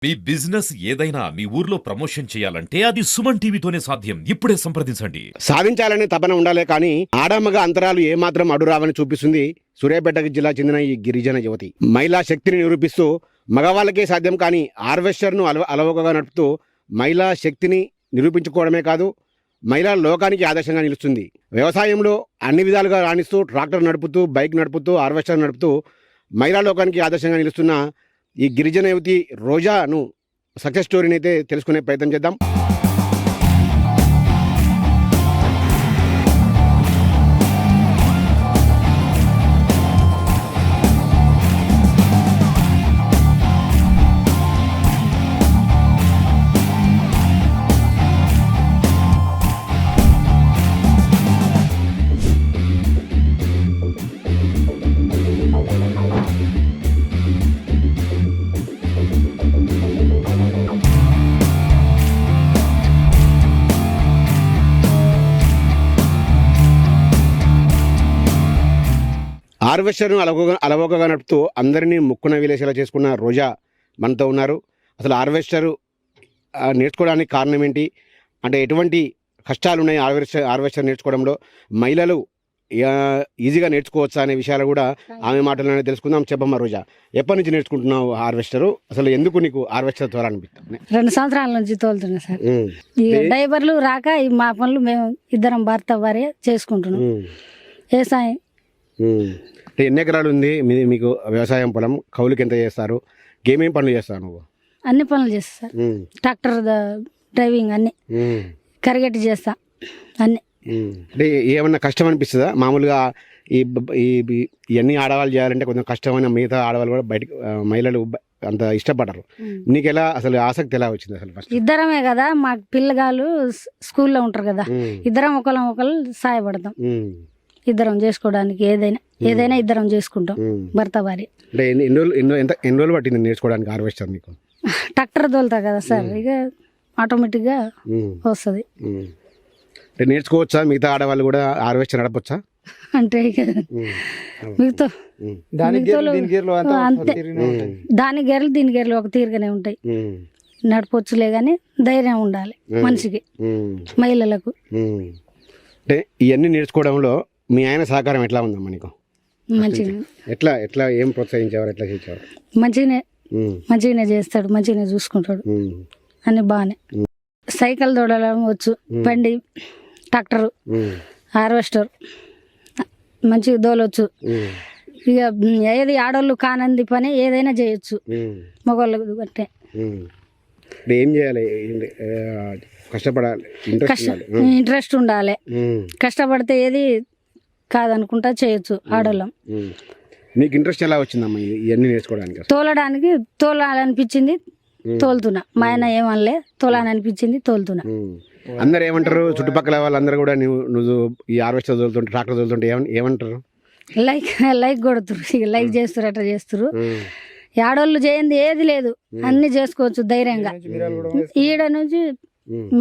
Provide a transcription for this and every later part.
మీ business ఏదైనా మీ ఊర్లో promotion చేయాలంటే అది సుమన్ టీవీతోనే సాధ్యం. ఇప్పుడే సంప్రదించండి. సాధించాలనే తపన ఉండాలే కానీ ఆడమగ అంతరాలు ఏమాత్రం అడురావని చూపిస్తుంది సూర్యాపేట జిల్లా చెందిన ఈ గిరిజన యువతి. మహిళా శక్తిని నిరూపిస్తూ మగవాళ్ళకే సాధ్యం కానీ హార్వెస్టర్ను అలవోకగా నడుపుతూ మహిళా శక్తిని నిరూపించుకోవడమే కాదు, మహిళా లోకానికి ఆదర్శంగా నిలుస్తుంది. వ్యవసాయంలో అన్ని విధాలుగా రాణిస్తూ ట్రాక్టర్ నడుపుతూ, బైక్ నడుపుతూ, హార్వెస్టర్ నడుపుతూ మహిళా లోకానికి ఆదర్శంగా నిలుస్తున్న ఈ గిరిజన యువతి రోజాను సక్సెస్ స్టోరీని అయితే తెలుసుకునే ప్రయత్నం చేద్దాం. హార్వెస్టర్ను అలవోకగా నడుపుతూ అందరినీ ముక్కున విలేసేలా చేసుకున్న రోజా మనతో ఉన్నారు. అసలు హార్వెస్టర్ నేర్చుకోవడానికి కారణం ఏంటి, అంటే ఎటువంటి కష్టాలు ఉన్నాయి హార్వెస్టర్ నేర్చుకోవడంలో, మహిళలు ఈజీగా నేర్చుకోవచ్చా అనే విషయాలు కూడా ఆమె మాటల్లోనే తెలుసుకుందాం. చెప్పమ్మా రోజా, ఎప్పటి నుంచి నేర్చుకుంటున్నావు హార్వెస్టరు? అసలు ఎందుకు నీకు హార్వెస్టర్ తోలాలనిపిస్తుంది? 2 సంవత్సరాల నుంచి తోలుతున్నా సార్. ఇక డ్రైవర్లు రాక మా పనులు మేము ఇద్దరం భర్త భార్య చేసుకుంటున్నాం. వ్యవసాయం ఎన్ని ఎకరాలు ఉంది మీకు వ్యవసాయం పొలం? కౌలుకి ఎంత చేస్తారు? ఏమేమి పనులు చేస్తావు నువ్వు? అన్ని పనులు చేస్తా సార్. ట్రాక్టర్ డ్రైవింగ్ అన్ని, కరిగట్టి చేస్తా అన్ని. అంటే ఏమన్నా కష్టం అనిపిస్తుందా? మామూలుగా ఇవన్నీ ఆడవాళ్ళు చేయాలంటే కొంచెం కష్టమైన, మిగతా ఆడవాళ్ళు కూడా బయటకు మహిళలు అంత ఇష్టపడరు. నీకు ఎలా అసలు ఆసక్తి ఎలా వచ్చింది అసలు? ఫస్ట్ ఇద్దరమే కదా, మా పిల్లగాళ్ళు స్కూల్లో ఉంటారు కదా, ఇద్దరం ఒకళ్ళు సాయపడతాం. ఇద్దరం చేసుకోవడానికి ఏదైనా ఇద్దరం చేసుకుంటాం భర్త భార్య. అంటే ఎన్ని రోజులు పట్టింది నేర్చుకోవడానికి హార్వెస్టర్ నీకు? ట్రాక్టర్ తోలుతా కదా సార్, ఇక ఆటోమేటిక్గా వస్తుంది. అంటే నేర్చుకోవచ్చా? మిగతా ఆడవాళ్ళు కూడా హార్వెస్టర్ నడపచ్చా? అంటే ఇక మిగతా అంతే, దాని గేర్లు దీని గేర్లు ఒక తీరుగానే ఉంటాయి. నడపొచ్చులే కానీ ధైర్యం ఉండాలి మనిషికి, మహిళలకు. అంటే ఇవన్నీ నేర్చుకోవడంలో మీ ఆయన సహకారం ఎట్లా ఉందమ్మా నీకు? మంచిగా ఎట్లా ఏం ప్రోత్సహించేవారు, ఎట్లా చేసేవారు? మంచిగానే చేస్తాడు, మంచిగానే చూసుకుంటాడు అని. బాగానే సైకిల్ తోడడం వచ్చు, బండి, ట్రాక్టర్, హార్వెస్టర్ మంచిగా దోలొచ్చు. ఇక ఏది ఆడోళ్ళు కానంది పని ఏదైనా చేయొచ్చు మగవాళ్ళకు అంటే. ఏం చేయాలి? కష్టపడాలి, ఇంట్రెస్ట్ ఉండాలి. కష్టపడితే ఏది కాదనుకుంటా చేయొచ్చు ఆడోళ్ళం. నీకు ఇంట్రెస్ట్ ఎలా వచ్చిందమ్మా ఇవన్నీ నేర్చుకోవడానికి? తోలాలనిపించింది, తోలుతున్నా. మా ఆయన ఏమనలే, తోలాలనిపించింది, తోలుతున్నా. అందరు ఏమంటారు? చుట్టుపక్కల వాళ్ళందరూ కూడా నువ్వు ఈ హార్వెస్టర్ తోలుతుంటే, ట్రాక్టర్ తోలుతుంటే ఏమంటారు? లైక్ కొడుతురు, ఇక లైక్ చేస్తారు, అట్లా చేస్తారు. ఆడోళ్ళు చేయండి ఏది లేదు, అన్ని చేసుకోవచ్చు ధైర్యంగా. ఈడ నుంచి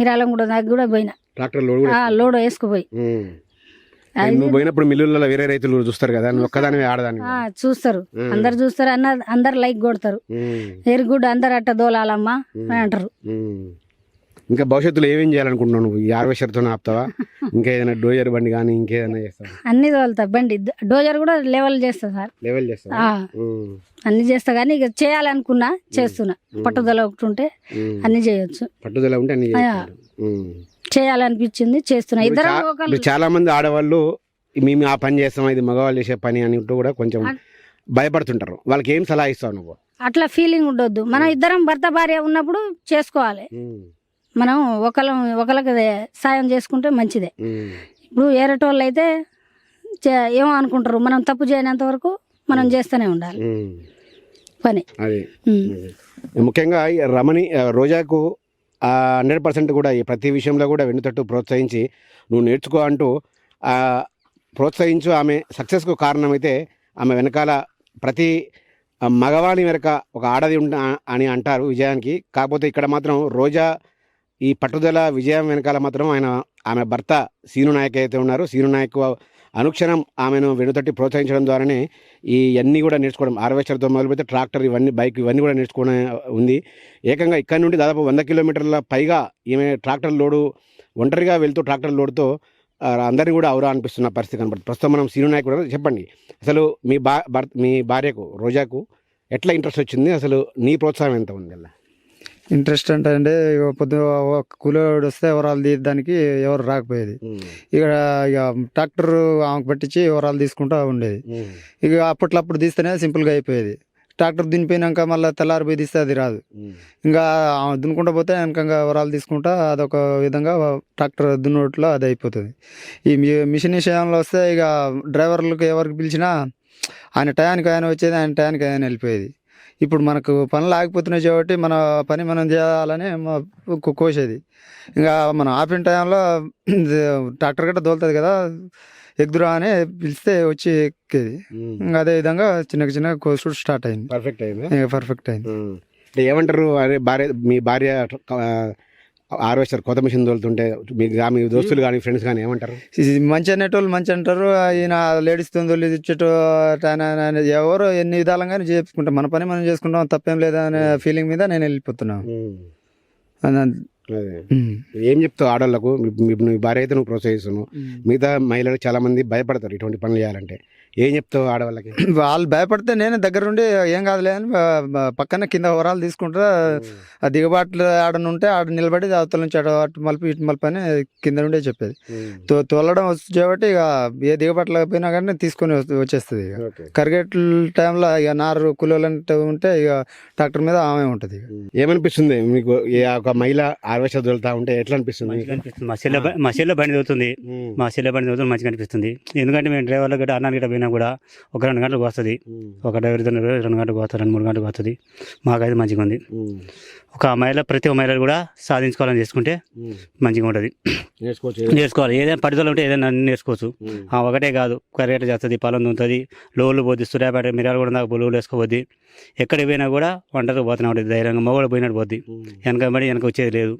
మిరాలం కూడా నాకు కూడా పోయినా ట్రాక్టర్ లోడ్ వేసుకుపోయి. నువ్వు పోయినప్పుడు మిల్లులలో వేరే రైతులు చూస్తారు కదా, నువ్వు ఒక్కదాని ఆడదాన్ని చూస్తారు, అందరు చూస్తారు, అందరు లైక్ కొడతారు. వెరీ గుడ్, అందరు అట్ట దోలాలమ్మా అని అంటారు. ఇంకా భవిష్యత్తులో ఏమేం చేయాలనుకుంటున్నావు నువ్వు? ఈ హార్వెస్టర్తో ఆపుతావా? ఇంకా ఏదైనా డోజర్ బండి కానీ ఇంకేదైనా చేస్తావా? అన్ని తోలుతా, బండి డోజర్ కూడా లెవెల్ చేస్తా సార్. లెవెల్ చేస్తా, అన్ని చేస్తా. కానీ ఇక చేయాలనుకున్నా చేస్తున్నా. పట్టుదల ఒకటి ఉంటే అన్ని చేయొచ్చు. పట్టుదల ఉంటే అన్ని చేయాలనిపించింది చేస్తున్నా. ఇద్దరు చాలా మంది ఆడవాళ్ళు మేము ఆ పని చేస్తాం, ఇది మగవాళ్ళు చేసే పని అని కూడా కొంచెం భయపడుతుంటారు. వాళ్ళకి ఏం సలహా ఇస్తావు నువ్వు? అట్లా ఫీలింగ్ ఉండొద్దు. మనం ఇద్దరం భర్త భార్య ఉన్నప్పుడు చేసుకోవాలి. మనం ఒకరికి సాయం చేసుకుంటే మంచిదే. ఇప్పుడు ఏరటోళ్ళు అయితే ఏమో అనుకుంటారు, మనం తప్పు చేయనంత వరకు మనం చేస్తూనే ఉండాలి పని. అది ముఖ్యంగా రమణి రోజాకు 100% కూడా ఈ ప్రతి విషయంలో కూడా వెన్నుతట్టు ప్రోత్సహించి నువ్వు నేర్చుకో అంటూ ప్రోత్సహించు. ఆమె సక్సెస్కు కారణమైతే ఆమె వెనకాల ప్రతి మగవాణి వెనక ఒక ఆడది అని అంటారు విజయానికి. కాకపోతే ఇక్కడ మాత్రం రోజా ఈ పట్టుదల విజయం వెనకాల మాత్రం ఆమె భర్త సీను నాయక్ అయితే ఉన్నారు. సీను నాయక్ అనుక్షణం ఆమెను వెనుతట్టి ప్రోత్సహించడం ద్వారానే ఈ అన్నీ కూడా నేర్చుకోవడం, హార్వెస్టర్తో మొదలుపెడితే ట్రాక్టర్, ఇవన్నీ బైక్, ఇవన్నీ కూడా నేర్చుకోవడం ఉంది. ఏకంగా ఇక్కడ నుండి దాదాపు 100 కిలోమీటర్ల పైగా ఈమె ట్రాక్టర్ లోడు ఒంటరిగా వెళ్తూ ట్రాక్టర్ లోడుతో అందరినీ కూడా ఔరా అనిపిస్తున్న పరిస్థితి కనబడుతుంది. ప్రస్తుతం మనం సీను నాయక్ కూడా చెప్పండి, అసలు మీ భార్యకు రోజాకు ఎట్లా ఇంట్రెస్ట్ వచ్చింది, అసలు నీ ప్రోత్సాహం ఎంత ఉంది అలా? ఇంట్రెస్ట్ అంటే పొద్దు కూలోడు వస్తే వివరాలు తీయడానికి ఎవరు రాకపోయేది. ఇక ట్రాక్టర్ ఆమెకు పట్టించి వివరాలు తీసుకుంటూ ఉండేది. ఇక అప్పట్లో తీస్తేనే సింపుల్గా అయిపోయేది. ట్రాక్టర్ దినిపోయినాక మళ్ళీ తెల్లారి పోయి తీస్తే అది రాదు. ఇంకా దున్నుకుంటూ పోతే వెనకంగా వివరాలు తీసుకుంటా అదొక విధంగా ట్రాక్టర్ దున్నోట్లో అది అయిపోతుంది. ఈ మిషన్ విషయంలో వస్తే ఇక డ్రైవర్లకు ఎవరికి పిలిచినా ఆయన టయానికి ఆయన వచ్చేది, ఆయన టయానికి ఆయన వెళ్ళిపోయేది. ఇప్పుడు మనకు పనులు ఆగిపోతున్నాయి కాబట్టి మన పని మనం చేయాలని కోసేది. ఇంకా మనం ఆపిన టైంలో ట్రాక్టర్ గట్ట దోలుతుంది కదా, ఎగ్దురా అని పిలిస్తే వచ్చి ఎక్కేది. ఇంకా అదే విధంగా చిన్నగా కోసుడు స్టార్ట్ అయింది. పర్ఫెక్ట్ అయింది. పర్ఫెక్ట్ అయింది. అంటే ఏమంటారు, అరే మీ భార్య హార్వెస్టర్ కొత్త మిషన్ తోలుతుంటే మీ దోస్తులు కానీ ఫ్రెండ్స్ కానీ ఏమంటారు? మంచి అనేటోళ్ళు మంచి అంటారు. ఈయన లేడీస్ తొందరలు ఇచ్చేటో ఎవరో ఎన్ని విధాలుగానే చేసుకుంటాం, మన పని మనం చేసుకుంటాం, తప్పేం లేదా అనే ఫీలింగ్ మీద నేను వెళ్ళిపోతున్నాను. ఏం చెప్తావు ఆడవాళ్ళకు? మీ భార్య అయితే నువ్వు ప్రోత్సహిస్తున్నావు, మిగతా మహిళలు చాలా మంది భయపడతారు ఇటువంటి పనులు చేయాలంటే, ఏం చెప్తావు ఆడవాళ్ళకి? వాళ్ళు భయపడితే నేను దగ్గరుండి ఏం కాదులే అని పక్కన కింద వరాలు తీసుకుంటా, ఆ దిగబాట్లు ఆడనుంటే ఆడ నిలబడి అవతల నుంచి అటు మలిపి ఇటు మలిపి అని కింద నుండే చెప్పేది. తోలడం వస్తుంది కాబట్టి ఇక ఏ దిగబాట్లు పోయినా కానీ తీసుకొని వచ్చేస్తుంది. ఇక కరిగేట్ల టైంలో ఇక నారు కూలీలంటే ఉంటే ఇక ట్రాక్టర్ మీద ఆమె ఉంటుంది. ఏమనిపిస్తుంది మీకు ఒక మహిళ హార్వెస్టర్ తోలుతా ఉంటే ఎట్లా అనిపిస్తుంది? మా చెల్లె బండి తోలుతుంది, మంచిగా అనిపిస్తుంది. ఎందుకంటే మేము డ్రైవర్లు గట్రా అన్నాన్ని గట్రా పోయినా కూడా ఒక 2 గంటలకు వస్తుంది. ఒక డ్రైవర్ 2 గంటలకు వస్తుంది, 2-3 గంటలకు వస్తుంది. మాకైతే మంచిగా ఉంది. ప్రతి ఒక్క మహిళలు కూడా సాధించుకోవాలని చేసుకుంటే మంచిగా ఉంటుంది. నేర్చుకోవాలి, ఏదైనా పట్టుదల ఉంటే ఏదైనా నేర్చుకోవచ్చు. ఒకటే కాదు, కరేట చేస్తుంది, పొలం ఉంటుంది, లోళ్ళు పోద్ది, సూర్యాపేట మిరాలు కూడా నాకు లోళ్ళు వేసుకోవద్ది. ఎక్కడికి పోయినా కూడా ఒంటరిగా పోతూనే ఉంటుంది, ధైర్యంగా మగవాడు పోయినట్టు పోద్ది. వెనక వచ్చేది లేదు,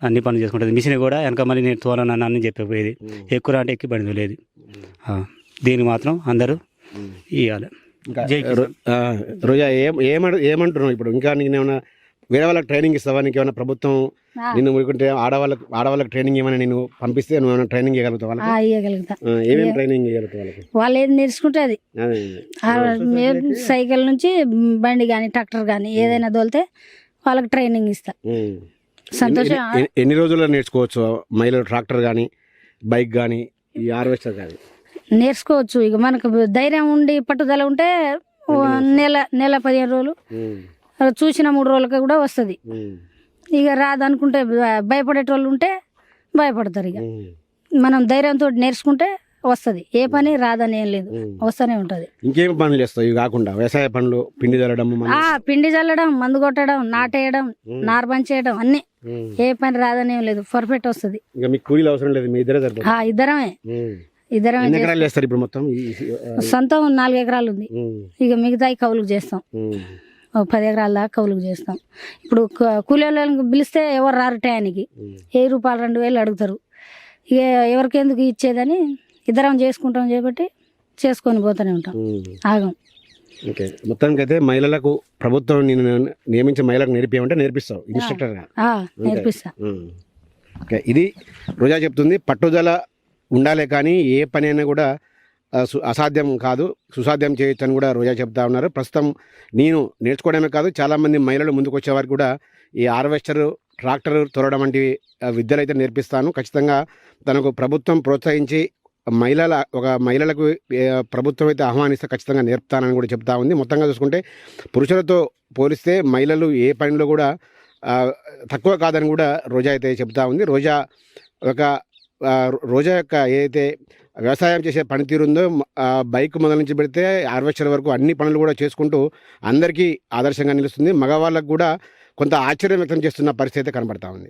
అన్ని పనులు చేసుకుంటుంది. మిషన్ కూడా వెనక మళ్ళీ నేను తోలనని అన్నీ చెప్పిపోయేది. ఎక్కువ అంటే ఎక్కి బండి లేదు. దీనికి మాత్రం అందరూ ఇవ్వాలి. రోజా ఏమంటున్నావు ఇప్పుడు? ఇంకా నీకు ఏమైనా వేరే వాళ్ళకి ట్రైనింగ్ ఇస్తావా? నీకు ఏమైనా ప్రభుత్వం నిన్ను మునుకుంటే ఆడవాళ్ళకి ట్రైనింగ్ ఏమైనా నేను పంపిస్తే నువ్వు ఏమైనా ట్రైనింగ్ ఇవ్వగలుగుతావు? ఇవ్వగలుగుతా. ఏమేమి ట్రైనింగ్ ఇవ్వగలుగుతావు వాళ్ళకి? వాళ్ళు ఏది నేర్చుకుంటే అది, సైకిల్ నుంచి బండి కానీ ట్రాక్టర్ కానీ ఏదైనా తోలితే వాళ్ళకి ట్రైనింగ్ ఇస్తా. సంతోషం. ఎన్ని రోజుల్లో నేర్చుకోవచ్చు మహిళలు ట్రాక్టర్ కానీ బైక్ కానీ ఈ హార్వెస్టర్ కానీ? నేర్చుకోవచ్చు. ఇక మనకు ధైర్యం ఉండి పట్టుదల ఉంటే నెల 15 రోజులు చూసిన 3 రోజులకి కూడా వస్తుంది. ఇక రాదనుకుంటే భయపడేటోళ్ళు ఉంటే భయపడతారు. ఇక మనం ధైర్యంతో నేర్చుకుంటే వస్తుంది. ఏ పని రాదని ఏం లేదు, వస్తూనే ఉంటుంది. ఇంకేం పనులు చేస్తావు ఇవి కాకుండా? వ్యవసాయ పనులు, పిండి చల్లడం, మందు కొట్టడం, నాటేయడం, నార్బన్ చేయడం, అన్ని. ఏ పని రాదని ఏం లేదు, పర్ఫెక్ట్ వస్తుంది. ఇద్దరమే చేస్తారు. ఇప్పుడు మొత్తం సొంతం 4 ఎకరాలు ఉంది. ఇక మిగతా కౌలుకు చేస్తాం. 10 ఎకరాల దాకా కౌలుకు చేస్తాం. ఇప్పుడు కూలీ వాళ్ళని పిలిస్తే ఎవరు రారు, టయానికి 1000 రూపాయలు 2000 అడుగుతారు. ఇక ఎవరికెందుకు ఇచ్చేదని ఇద్దరం చేసుకుంటాం కాబట్టి చేసుకొని పోతూనే ఉంటాం, ఆగం. ఓకే, మొత్తానికి అయితే మహిళలకు ప్రభుత్వం నియమించే మహిళలకు నేర్పిమంటే నేర్పిస్తావు ఇన్స్ట్రక్టర్గా? నేర్పిస్తా. ఓకే, ఇది రోజా చెప్తుంది. పట్టుదల ఉండాలి, కానీ ఏ పని అయినా కూడా అసాధ్యం కాదు, సుసాధ్యం చేయొచ్చు అని కూడా రోజా చెప్తా ఉన్నారు. ప్రస్తుతం నేను నేర్చుకోవడమే కాదు, చాలామంది మహిళలు ముందుకు వచ్చేవారికి కూడా ఈ హార్వెస్టర్, ట్రాక్టర్ తొలడం వంటి విద్యలు అయితే నేర్పిస్తాను. ఖచ్చితంగా తనకు ప్రభుత్వం ప్రోత్సహించి మహిళలకు ప్రభుత్వం అయితే ఆహ్వానిస్తే ఖచ్చితంగా నేర్పుతానని కూడా చెప్తా ఉంది. మొత్తంగా చూసుకుంటే పురుషులతో పోలిస్తే మహిళలు ఏ పనిలో కూడా తక్కువ కాదని కూడా రోజా అయితే చెప్తా ఉంది. రోజా యొక్క ఏదైతే వ్యవసాయం చేసే పనితీరు ఉందో, బైక్ మొదలు నుంచి పెడితే హార్వెస్టర్ వరకు అన్ని పనులు కూడా చేసుకుంటూ అందరికీ ఆదర్శంగా నిలుస్తుంది. మగవాళ్ళకు కూడా కొంత ఆశ్చర్యం వ్యక్తం చేస్తున్న పరిస్థితి కనబడతా ఉంది.